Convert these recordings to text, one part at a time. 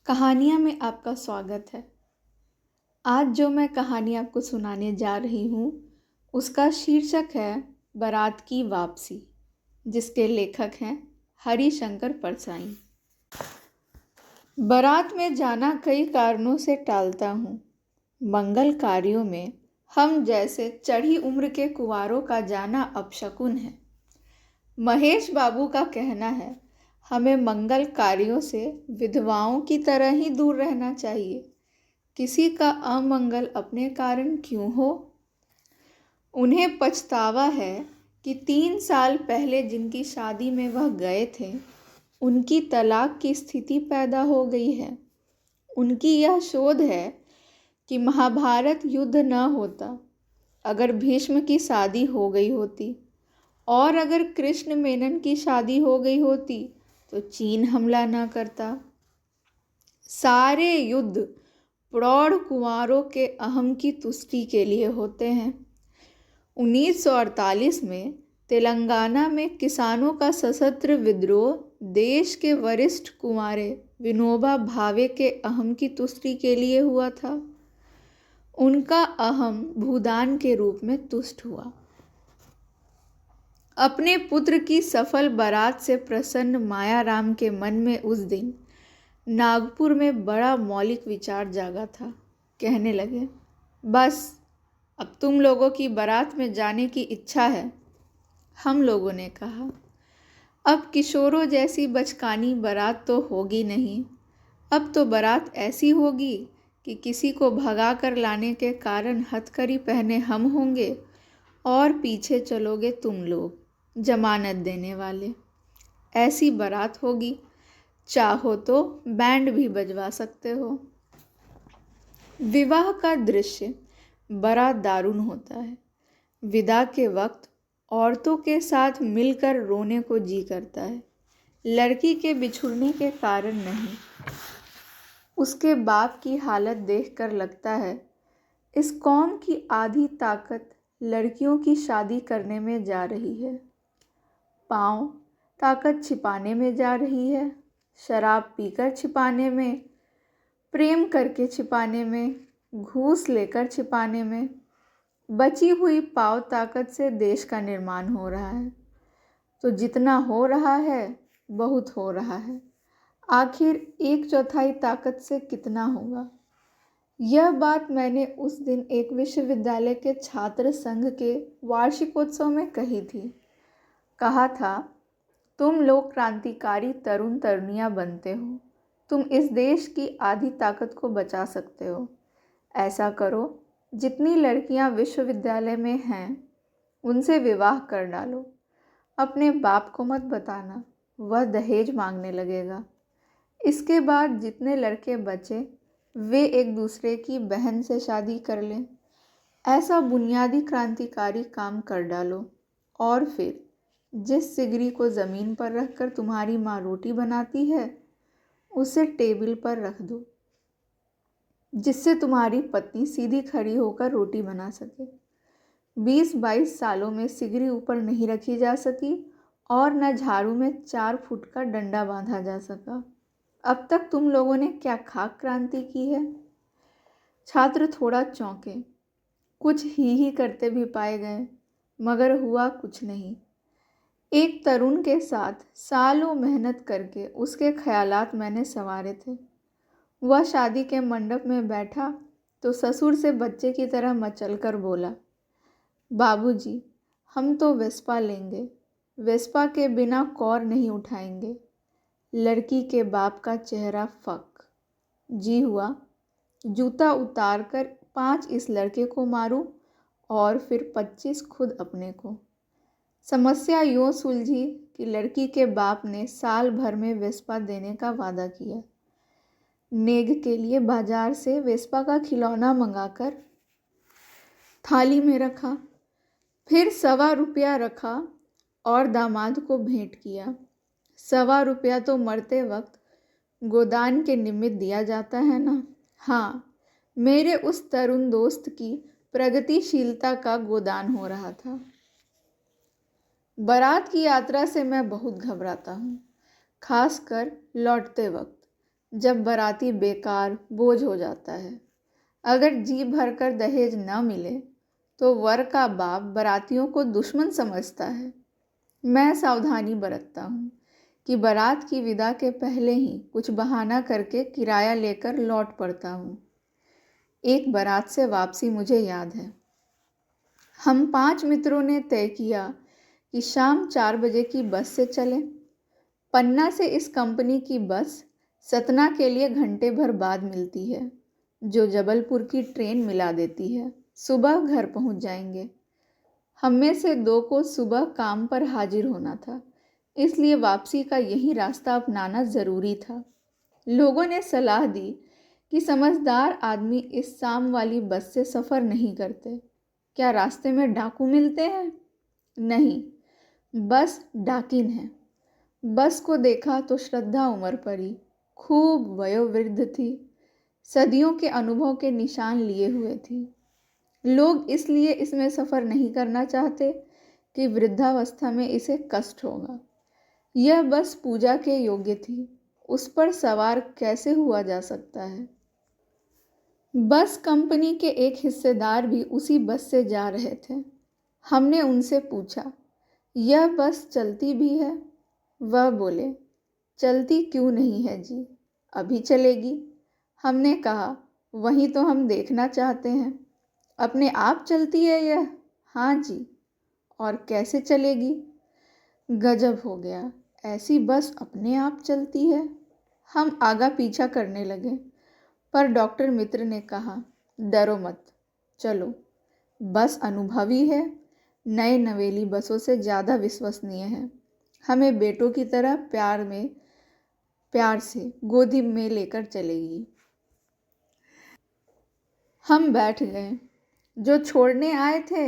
कहानियाँ में आपका स्वागत है। आज जो मैं कहानी आपको सुनाने जा रही हूँ उसका शीर्षक है बारात की वापसी, जिसके लेखक हैं हरिशंकर परसाई। बारात में जाना कई कारणों से टालता हूँ। मंगल कार्यों में हम जैसे चढ़ी उम्र के कुंवारों का जाना अपशकुन है। महेश बाबू का कहना है, हमें मंगल कार्यों से विधवाओं की तरह ही दूर रहना चाहिए। किसी का अमंगल अपने कारण क्यों हो? उन्हें पछतावा है कि 3 साल पहले जिनकी शादी में वह गए थे, उनकी तलाक की स्थिति पैदा हो गई है। उनकी यह शोध है कि महाभारत युद्ध न होता अगर भीष्म की शादी हो गई होती, और अगर कृष्ण मेनन की शादी हो गई होती तो चीन हमला न करता। सारे युद्ध प्रौढ़ कुंवारों के अहम की तुष्टि के लिए होते हैं। 1948 में तेलंगाना में किसानों का सशस्त्र विद्रोह देश के वरिष्ठ कुंवारे विनोबा भावे के अहम की तुष्टि के लिए हुआ था। उनका अहम भूदान के रूप में तुष्ट हुआ। अपने पुत्र की सफल बारात से प्रसन्न मायाराम के मन में उस दिन नागपुर में बड़ा मौलिक विचार जागा था। कहने लगे, बस अब तुम लोगों की बारात में जाने की इच्छा है। हम लोगों ने कहा, अब किशोरों जैसी बचकानी बारात तो होगी नहीं। अब तो बारात ऐसी होगी कि किसी को भगा कर लाने के कारण हथकड़ी पहने हम होंगे और पीछे चलोगे तुम लोग, जमानत देने वाले। ऐसी बारात होगी, चाहो तो बैंड भी बजवा सकते हो। विवाह का दृश्य बड़ा दारुण होता है। विदा के वक्त औरतों के साथ मिलकर रोने को जी करता है। लड़की के बिछुड़ने के कारण नहीं, उसके बाप की हालत देखकर लगता है इस कौम की आधी ताकत लड़कियों की शादी करने में जा रही है। पाँव ताकत छिपाने में जा रही है, शराब पीकर छिपाने में, प्रेम करके छिपाने में, घूस लेकर छिपाने में। बची हुई पाव ताकत से देश का निर्माण हो रहा है। तो जितना हो रहा है बहुत हो रहा है, आखिर 1/4 ताकत से कितना होगा? यह बात मैंने उस दिन एक विश्वविद्यालय के छात्र संघ के वार्षिकोत्सव में कही थी। कहा था, तुम लोग क्रांतिकारी तरुण तरुणियाँ बनते हो, तुम इस देश की आधी ताकत को बचा सकते हो। ऐसा करो, जितनी लड़कियां विश्वविद्यालय में हैं उनसे विवाह कर डालो। अपने बाप को मत बताना, वह दहेज मांगने लगेगा। इसके बाद जितने लड़के बचे वे एक दूसरे की बहन से शादी कर लें। ऐसा बुनियादी क्रांतिकारी काम कर डालो, और फिर जिस सिगरी को ज़मीन पर रखकर तुम्हारी माँ रोटी बनाती है उसे टेबल पर रख दो, जिससे तुम्हारी पत्नी सीधी खड़ी होकर रोटी बना सके। 20-22 सालों में सिगरी ऊपर नहीं रखी जा सकी और न झाड़ू में 4 फुट का डंडा बांधा जा सका। अब तक तुम लोगों ने क्या खाक क्रांति की है? छात्र थोड़ा चौंके, कुछ ही करते भी पाए गए, मगर हुआ कुछ नहीं। एक तरुण के साथ सालों मेहनत करके उसके ख्यालात मैंने संवारे थे। वह शादी के मंडप में बैठा तो ससुर से बच्चे की तरह मचलकर बोला, बाबूजी, हम तो वेस्पा लेंगे, वेस्पा के बिना कौर नहीं उठाएंगे। लड़की के बाप का चेहरा फक। जी हुआ, जूता उतारकर 5 इस लड़के को मारूं और फिर 25 खुद अपने को। समस्या यूँ सुलझी कि लड़की के बाप ने साल भर में वेस्पा देने का वादा किया। नेग के लिए बाजार से वेस्पा का खिलौना मंगाकर थाली में रखा, फिर 1.25 रुपया रखा और दामाद को भेंट किया। 1.25 रुपया तो मरते वक्त गोदान के निमित्त दिया जाता है ना। हाँ, मेरे उस तरुण दोस्त की प्रगतिशीलता का गोदान हो रहा था। बारात की यात्रा से मैं बहुत घबराता हूँ, खासकर लौटते वक्त। जब बाराती बेकार बोझ हो जाता है। अगर जी भरकर दहेज न मिले तो वर का बाप बारातियों को दुश्मन समझता है। मैं सावधानी बरतता हूँ कि बारात की विदा के पहले ही कुछ बहाना करके किराया लेकर लौट पड़ता हूँ। एक बारात से वापसी मुझे याद है। हम 5 मित्रों ने तय किया कि शाम 4 बजे की बस से चलें। पन्ना से इस कंपनी की बस सतना के लिए घंटे भर बाद मिलती है, जो जबलपुर की ट्रेन मिला देती है। सुबह घर पहुंच जाएंगे। हम में से 2 को सुबह काम पर हाजिर होना था, इसलिए वापसी का यही रास्ता अपनाना ज़रूरी था। लोगों ने सलाह दी कि समझदार आदमी इस शाम वाली बस से सफ़र नहीं करते। क्या रास्ते में डाकू मिलते हैं? नहीं, बस डाकिन है। बस को देखा तो श्रद्धा उमर पड़ी। खूब वयोवृद्ध थी, सदियों के अनुभव के निशान लिए हुए थी। लोग इसलिए इसमें सफ़र नहीं करना चाहते कि वृद्धावस्था में इसे कष्ट होगा। यह बस पूजा के योग्य थी, उस पर सवार कैसे हुआ जा सकता है? बस कंपनी के एक हिस्सेदार भी उसी बस से जा रहे थे। हमने उनसे पूछा, यह बस चलती भी है? वह बोले, चलती क्यों नहीं है जी, अभी चलेगी। हमने कहा, वही तो हम देखना चाहते हैं। अपने आप चलती है यह? हाँ जी। और कैसे चलेगी? गजब हो गया, ऐसी बस अपने आप चलती है। हम आगा पीछा करने लगे, पर डॉक्टर मित्र ने कहा, डरो मत, चलो। बस अनुभवी है, नए नवेली बसों से ज़्यादा विश्वसनीय है। हमें बेटों की तरह प्यार से गोदी में लेकर चलेगी। हम बैठ गए। जो छोड़ने आए थे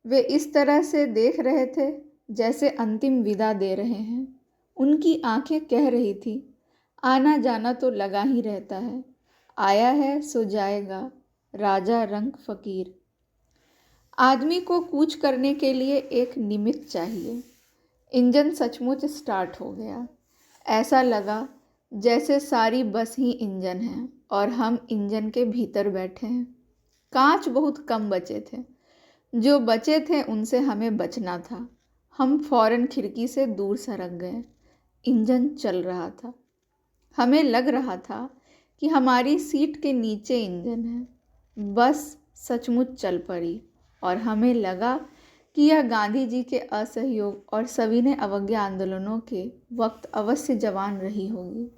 वे इस तरह से देख रहे थे जैसे अंतिम विदा दे रहे हैं। उनकी आंखें कह रही थी, आना जाना तो लगा ही रहता है, आया है सो जाएगा, राजा रंग फकीर। आदमी को कूच करने के लिए एक निमित्त चाहिए। इंजन सचमुच स्टार्ट हो गया। ऐसा लगा जैसे सारी बस ही इंजन है और हम इंजन के भीतर बैठे हैं। कांच बहुत कम बचे थे, जो बचे थे उनसे हमें बचना था। हम फौरन खिड़की से दूर सरक गए। इंजन चल रहा था। हमें लग रहा था कि हमारी सीट के नीचे इंजन है। बस सचमुच चल पड़ी और हमें लगा कि यह गांधी जी के असहयोग और सविनय अवज्ञा आंदोलनों के वक्त अवश्य जवान रही होगी।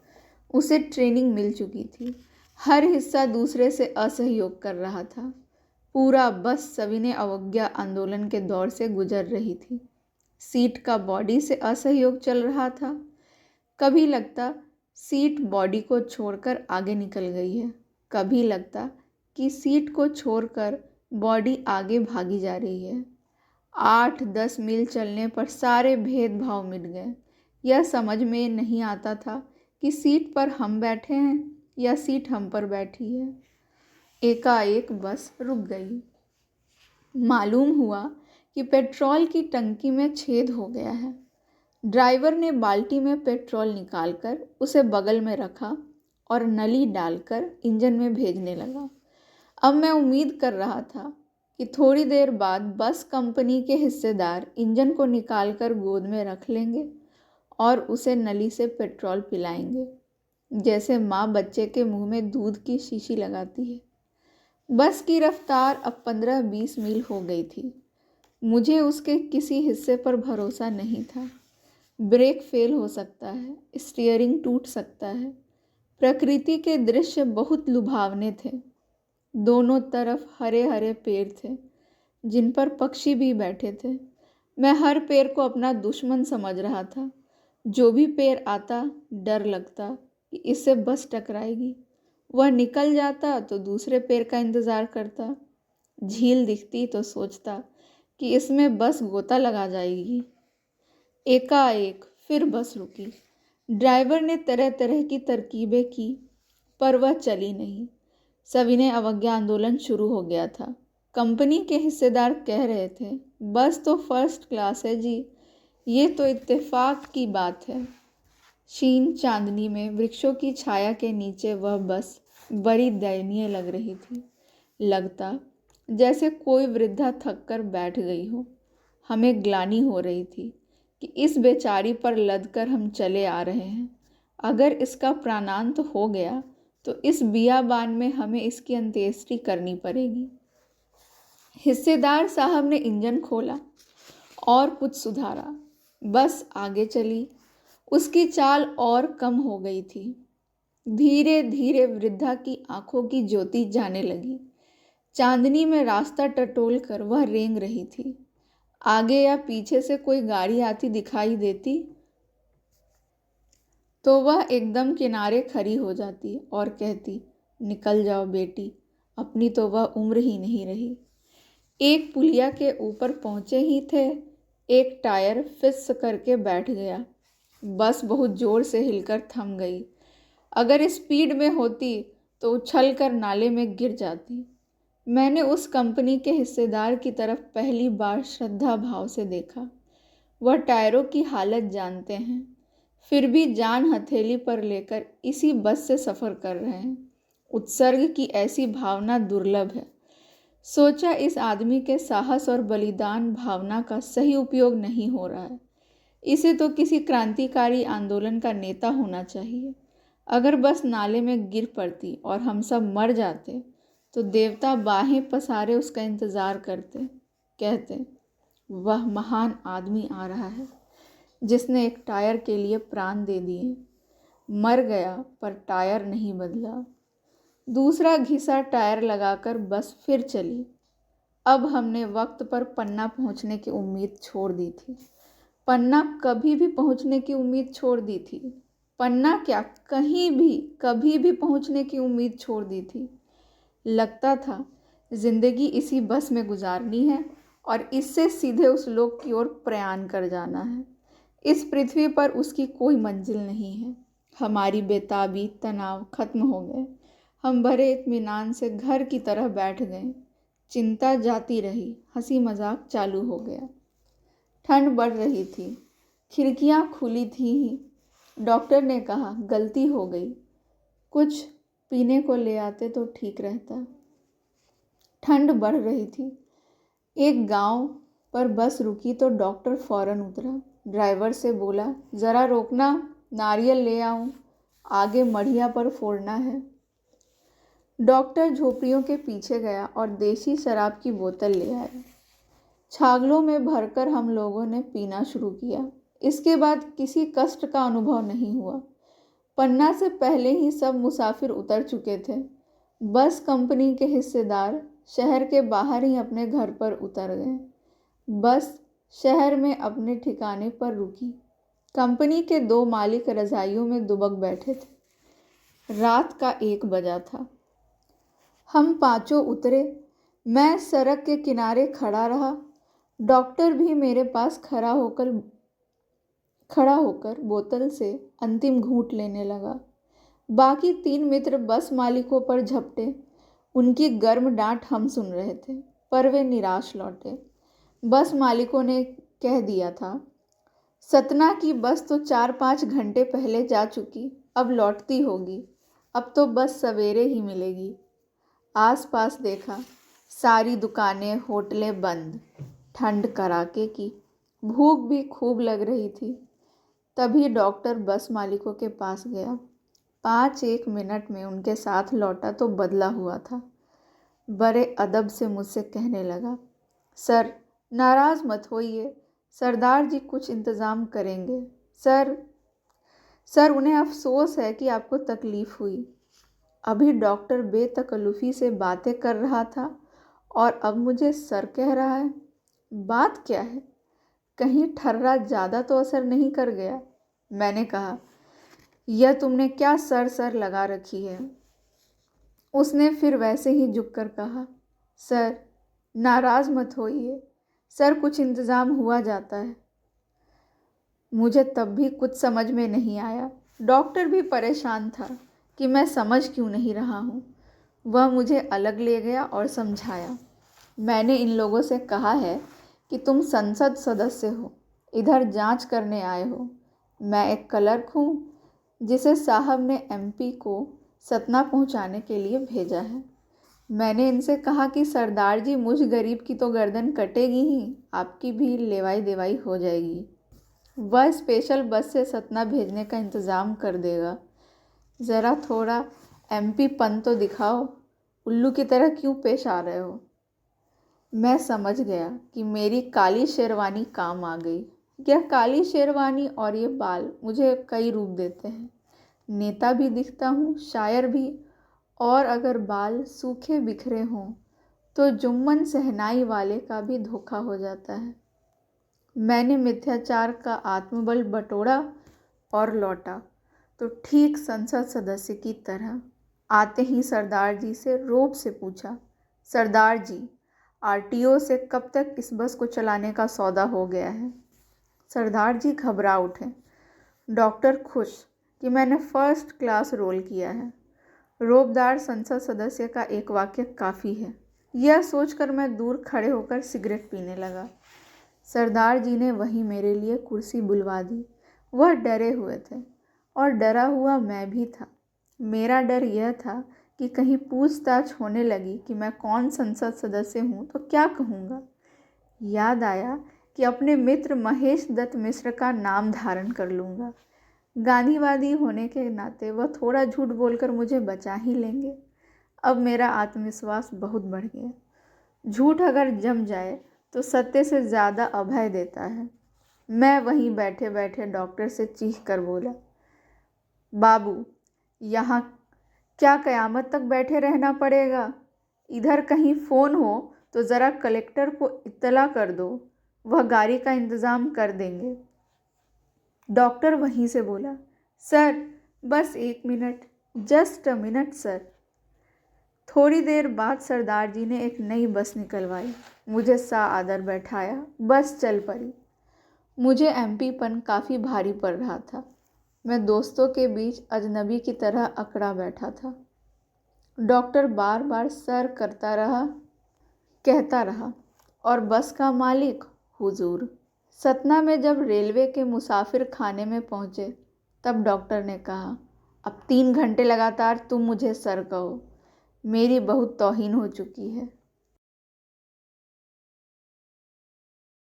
उसे ट्रेनिंग मिल चुकी थी। हर हिस्सा दूसरे से असहयोग कर रहा था। पूरा बस सविनय अवज्ञा आंदोलन के दौर से गुजर रही थी। सीट का बॉडी से असहयोग चल रहा था। कभी लगता सीट बॉडी को छोड़कर आगे निकल गई है, कभी लगता कि सीट को छोड़कर बॉडी आगे भागी जा रही है। 8-10 मील चलने पर सारे भेदभाव मिट गए। यह समझ में नहीं आता था कि सीट पर हम बैठे हैं या सीट हम पर बैठी है। एकाएक बस रुक गई। मालूम हुआ कि पेट्रोल की टंकी में छेद हो गया है। ड्राइवर ने बाल्टी में पेट्रोल निकालकर उसे बगल में रखा और नली डालकर इंजन में भेजने लगा। अब मैं उम्मीद कर रहा था कि थोड़ी देर बाद बस कंपनी के हिस्सेदार इंजन को निकालकर गोद में रख लेंगे और उसे नली से पेट्रोल पिलाएंगे, जैसे माँ बच्चे के मुंह में दूध की शीशी लगाती है। बस की रफ्तार अब 15-20 मील हो गई थी। मुझे उसके किसी हिस्से पर भरोसा नहीं था। ब्रेक फेल हो सकता है, स्टीयरिंग टूट सकता है। प्रकृति के दृश्य बहुत लुभावने थे। दोनों तरफ हरे हरे पेड़ थे, जिन पर पक्षी भी बैठे थे। मैं हर पेड़ को अपना दुश्मन समझ रहा था। जो भी पेड़ आता, डर लगता कि इससे बस टकराएगी। वह निकल जाता तो दूसरे पेड़ का इंतज़ार करता। झील दिखती तो सोचता कि इसमें बस गोता लगा जाएगी। एकाएक फिर बस रुकी। ड्राइवर ने तरह तरह की तरकीबें की, पर वह चली नहीं। सविनय अवज्ञा आंदोलन शुरू हो गया था। कंपनी के हिस्सेदार कह रहे थे, बस तो फर्स्ट क्लास है जी, ये तो इत्तेफाक की बात है। क्षीण चांदनी में वृक्षों की छाया के नीचे वह बस बड़ी दयनीय लग रही थी। लगता जैसे कोई वृद्धा थक कर बैठ गई हो। हमें ग्लानि हो रही थी कि इस बेचारी पर लदकर हम चले आ रहे हैं। अगर इसका प्राणांत हो गया तो इस बियाबान में हमें इसकी अंत्येष्टि करनी पड़ेगी। हिस्सेदार साहब ने इंजन खोला और कुछ सुधारा। बस आगे चली। उसकी चाल और कम हो गई थी। धीरे धीरे वृद्धा की आंखों की ज्योति जाने लगी। चांदनी में रास्ता टटोल कर वह रेंग रही थी। आगे या पीछे से कोई गाड़ी आती दिखाई देती तो वह एकदम किनारे खड़ी हो जाती और कहती, निकल जाओ बेटी, अपनी तो वह उम्र ही नहीं रही। एक पुलिया के ऊपर पहुंचे ही थे, एक टायर फिस करके बैठ गया। बस बहुत जोर से हिलकर थम गई। अगर स्पीड में होती तो उछल कर नाले में गिर जाती। मैंने उस कंपनी के हिस्सेदार की तरफ पहली बार श्रद्धा भाव से देखा। वह टायरों की हालत जानते हैं, फिर भी जान हथेली पर लेकर इसी बस से सफ़र कर रहे हैं। उत्सर्ग की ऐसी भावना दुर्लभ है। सोचा इस आदमी के साहस और बलिदान भावना का सही उपयोग नहीं हो रहा है। इसे तो किसी क्रांतिकारी आंदोलन का नेता होना चाहिए। अगर बस नाले में गिर पड़ती और हम सब मर जाते तो देवता बाहें पसारे उसका इंतज़ार करते, कहते, वह महान आदमी आ रहा है जिसने एक टायर के लिए प्राण दे दिए। मर गया पर टायर नहीं बदला। दूसरा घिसा टायर लगाकर बस फिर चली। अब हमने वक्त पर पन्ना पहुंचने की उम्मीद छोड़ दी थी। पन्ना कभी भी पहुंचने की उम्मीद छोड़ दी थी। पन्ना क्या, कहीं भी कभी भी पहुंचने की उम्मीद छोड़ दी थी। लगता था जिंदगी इसी बस में गुजारनी है और इससे सीधे उस लोक की ओर प्रयाण कर जाना है। इस पृथ्वी पर उसकी कोई मंजिल नहीं है। हमारी बेताबी तनाव खत्म हो गए। हम बड़े इत्मीनान से घर की तरह बैठ गए। चिंता जाती रही, हंसी मजाक चालू हो गया। ठंड बढ़ रही थी, खिड़कियां खुली थी ही। डॉक्टर ने कहा, गलती हो गई, कुछ पीने को ले आते तो ठीक रहता। ठंड बढ़ रही थी। एक गांव पर बस रुकी तो डॉक्टर फौरन उतरा। ड्राइवर से बोला, ज़रा रोकना, नारियल ले आऊं, आगे मढ़िया पर फोड़ना है। डॉक्टर झोपड़ियों के पीछे गया और देसी शराब की बोतल ले आया। छागलों में भरकर हम लोगों ने पीना शुरू किया। इसके बाद किसी कष्ट का अनुभव नहीं हुआ। पन्ना से पहले ही सब मुसाफिर उतर चुके थे। बस कंपनी के हिस्सेदार शहर के बाहर ही अपने घर पर उतर गए। बस शहर में अपने ठिकाने पर रुकी। कंपनी के 2 मालिक रजाइयों में दुबक बैठे थे। रात का 1 बजा था। हम पांचों उतरे। मैं सड़क के किनारे खड़ा रहा। डॉक्टर भी मेरे पास खड़ा होकर बोतल से अंतिम घूंट लेने लगा। बाकी 3 मित्र बस मालिकों पर झपटे। उनकी गर्म डांट हम सुन रहे थे, पर वे निराश लौटे। बस मालिकों ने कह दिया था, सतना की बस तो 4-5 घंटे पहले जा चुकी, अब लौटती होगी, अब तो बस सवेरे ही मिलेगी। आसपास देखा, सारी दुकानें होटलें बंद। ठंड कड़ाके की, भूख भी खूब लग रही थी। तभी डॉक्टर बस मालिकों के पास गया। 5-1 मिनट में उनके साथ लौटा तो बदला हुआ था। बड़े अदब से मुझसे कहने लगा, सर नाराज़ मत होइए, सरदार जी कुछ इंतज़ाम करेंगे। सर उन्हें अफसोस है कि आपको तकलीफ़ हुई। अभी डॉक्टर बेतकल्लुफ़ी से बातें कर रहा था और अब मुझे सर कह रहा है। बात क्या है? कहीं ठर्रा ज़्यादा तो असर नहीं कर गया? मैंने कहा, यह तुमने क्या सर लगा रखी है? उसने फिर वैसे ही झुककर कहा, सर नाराज़ मत होइए, सर कुछ इंतज़ाम हुआ जाता है। मुझे तब भी कुछ समझ में नहीं आया। डॉक्टर भी परेशान था कि मैं समझ क्यों नहीं रहा हूँ। वह मुझे अलग ले गया और समझाया, मैंने इन लोगों से कहा है कि तुम संसद सदस्य हो, इधर जांच करने आए हो। मैं एक क्लर्क हूँ, जिसे साहब ने एमपी को सतना पहुंचाने के लिए भेजा है। मैंने इनसे कहा कि सरदार जी, मुझ गरीब की तो गर्दन कटेगी ही, आपकी भी लेवाई देवाई हो जाएगी। वह स्पेशल बस से सतना भेजने का इंतज़ाम कर देगा। ज़रा थोड़ा एमपी पन तो दिखाओ, उल्लू की तरह क्यों पेश आ रहे हो। मैं समझ गया कि मेरी काली शेरवानी काम आ गई। यह काली शेरवानी और ये बाल मुझे कई रूप देते हैं। नेता भी दिखता हूँ, शायर भी, और अगर बाल सूखे बिखरे हों तो जुम्मन सहनाई वाले का भी धोखा हो जाता है। मैंने मिथ्याचार का आत्मबल बटोरा और लौटा तो ठीक संसद सदस्य की तरह आते ही सरदार जी से रौब से पूछा, सरदार जी, आरटीओ से कब तक इस बस को चलाने का सौदा हो गया है। सरदार जी घबरा उठे। डॉक्टर खुश कि मैंने फर्स्ट क्लास रोल किया है। रौबदार संसद सदस्य का एक वाक्य काफ़ी है, यह सोचकर मैं दूर खड़े होकर सिगरेट पीने लगा। सरदार जी ने वहीं मेरे लिए कुर्सी बुलवा दी। वह डरे हुए थे और डरा हुआ मैं भी था। मेरा डर यह था कि कहीं पूछताछ होने लगी कि मैं कौन संसद सदस्य हूँ तो क्या कहूँगा। याद आया कि अपने मित्र महेश दत्त मिश्र का नाम धारण कर लूँगा। गांधीवादी होने के नाते वह थोड़ा झूठ बोलकर मुझे बचा ही लेंगे। अब मेरा आत्मविश्वास बहुत बढ़ गया। झूठ अगर जम जाए तो सत्य से ज़्यादा अभय देता है। मैं वहीं बैठे बैठे डॉक्टर से चीख कर बोला, बाबू, यहाँ क्या क़यामत तक बैठे रहना पड़ेगा? इधर कहीं फ़ोन हो तो ज़रा कलेक्टर को इत्तला कर दो, वह गाड़ी का इंतज़ाम कर देंगे। डॉक्टर वहीं से बोला, सर बस 1 minute, just a minute sir. थोड़ी देर बाद सरदार जी ने एक नई बस निकलवाई, मुझे आदर बैठाया, बस चल पड़ी। मुझे एमपीपन काफ़ी भारी पड़ रहा था। मैं दोस्तों के बीच अजनबी की तरह अकड़ा बैठा था। डॉक्टर बार बार सर कहता रहा और बस का मालिक हुजूर। सतना में जब रेलवे के मुसाफिर खाने में पहुँचे तब डॉक्टर ने कहा, अब 3 घंटे लगातार तुम मुझे सर कहो, मेरी बहुत तौहीन हो चुकी है।